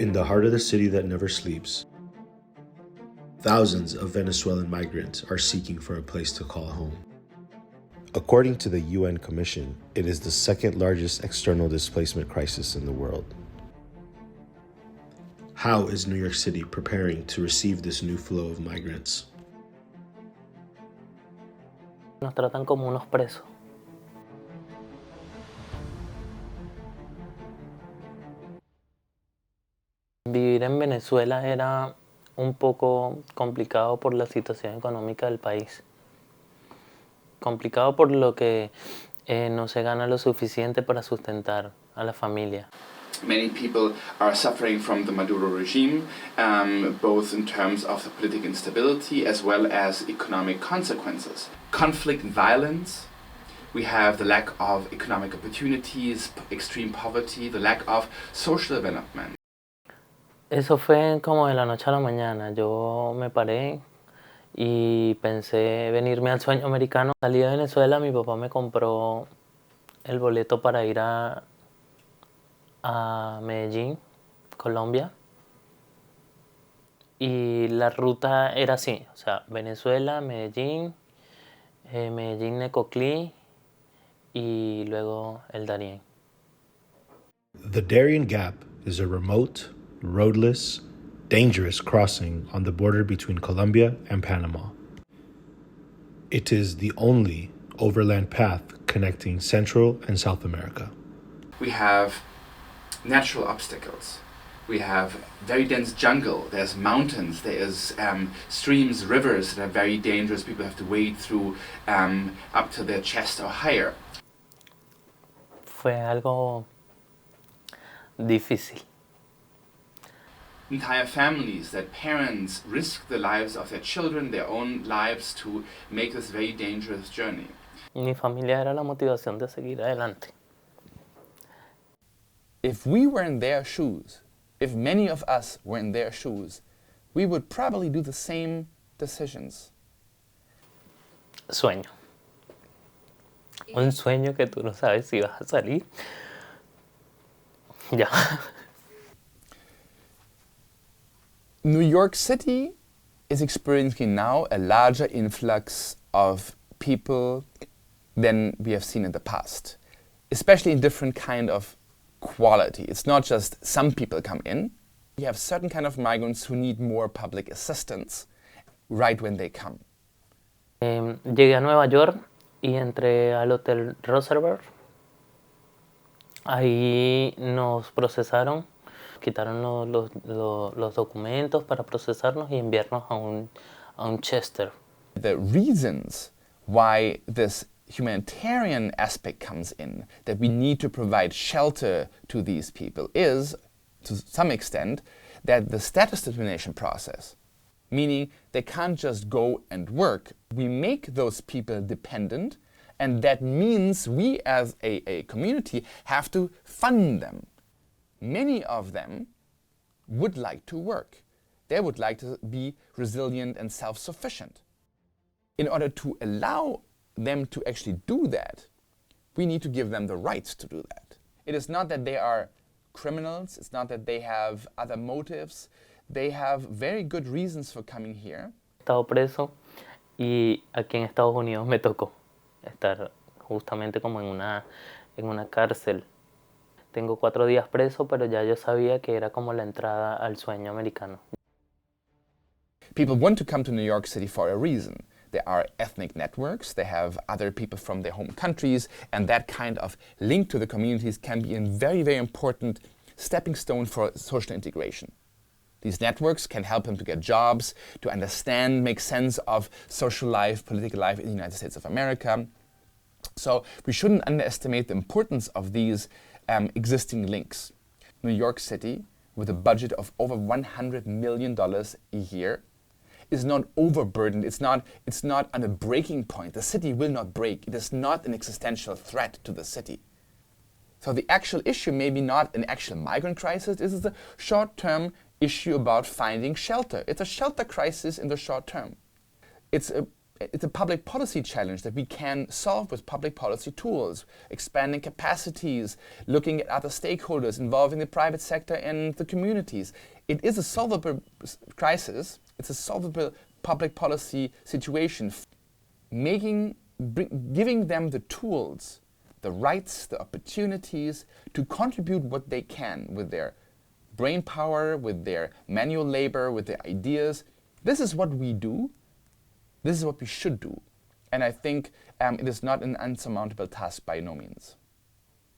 In the heart of the city that never sleeps, thousands of Venezuelan migrants are seeking for a place to call home. According to the UN Commission, it is the second largest external displacement crisis in the world. How is New York City preparing to receive this new flow of migrants? Nos tratan como unos presos. Vivir en Venezuela era un poco complicado por la situación económica del país. Complicado por lo que no se gana lo suficiente para sustentar a la familia. Many people are suffering from the Maduro regime, both in terms of the political instability as well as economic consequences. Conflict and violence, we have the lack of economic opportunities, extreme poverty, the lack of social development. Eso fue como de la noche a la mañana. Yo me paré y pensé venirme al sueño americano. Salí de Venezuela, mi papá me compró el boleto para ir a Medellín, Colombia. Y la ruta era así, o sea, Venezuela, Medellín, Medellín, Necoclí y luego el Darién. The Darien Gap is a remote, roadless, dangerous crossing on the border between Colombia and Panama. It is the only overland path connecting Central and South America. We have natural obstacles. We have very dense jungle, there's mountains, there's streams, rivers that are very dangerous. People have to wade through up to their chest or higher. Fue algo difícil. Entire families, that parents risk the lives of their children, their own lives, to make this very dangerous journey. Mi familia era la motivación de seguir adelante. If we were in their shoes, if many of us were in their shoes, we would probably do the same decisions. Sueño. Un sueño que tú no sabes si vas a salir. Ya. New York City is experiencing now a larger influx of people than we have seen in the past, especially in different kind of quality. It's not just some people come in. You have certain kind of migrants who need more public assistance right when they come. Llegué a Nueva York y entré al Hotel Roosevelt. Ahí nos procesaron, quitaron los documentos para procesarnos y enviarnos a un Chester. The reasons why this humanitarian aspect comes in, that we need to provide shelter to these people, is, to some extent, that the status determination process, meaning they can't just go and work, we make those people dependent, and that means we as a community have to fund them. Many of them would like to work. They would like to be resilient and self-sufficient. In order to allow them to actually do that, we need to give them the rights to do that. It is not that they are criminals, it's not that they have other motives. They have very good reasons for coming here. He estado preso y aquí en Estados Unidos me tocó estar justamente como en una cárcel. Tengo 4 días preso, pero ya yo sabía que era como la entrada al sueño americano. People want to come to New York City for a reason. There are ethnic networks, they have other people from their home countries, and that kind of link to the communities can be a very, very important stepping stone for social integration. These networks can help them to get jobs, to understand, make sense of social life, political life in the United States of America. So we shouldn't underestimate the importance of these existing links. New York City, with a budget of over $100 million a year, is not overburdened. It's not on a breaking point. The city will not break. It is not an existential threat to the city. So the actual issue may be not an actual migrant crisis. This is a short-term issue about finding shelter. It's a shelter crisis in the short term. It's it's a public policy challenge that we can solve with public policy tools, expanding capacities, looking at other stakeholders, involving the private sector and the communities. It is a solvable crisis. It's a solvable public policy situation. Giving them the tools, the rights, the opportunities to contribute what they can with their brain power, with their manual labor, with their ideas. This is what we do. This is what we should do. And I think it is not an unsurmountable task by no means.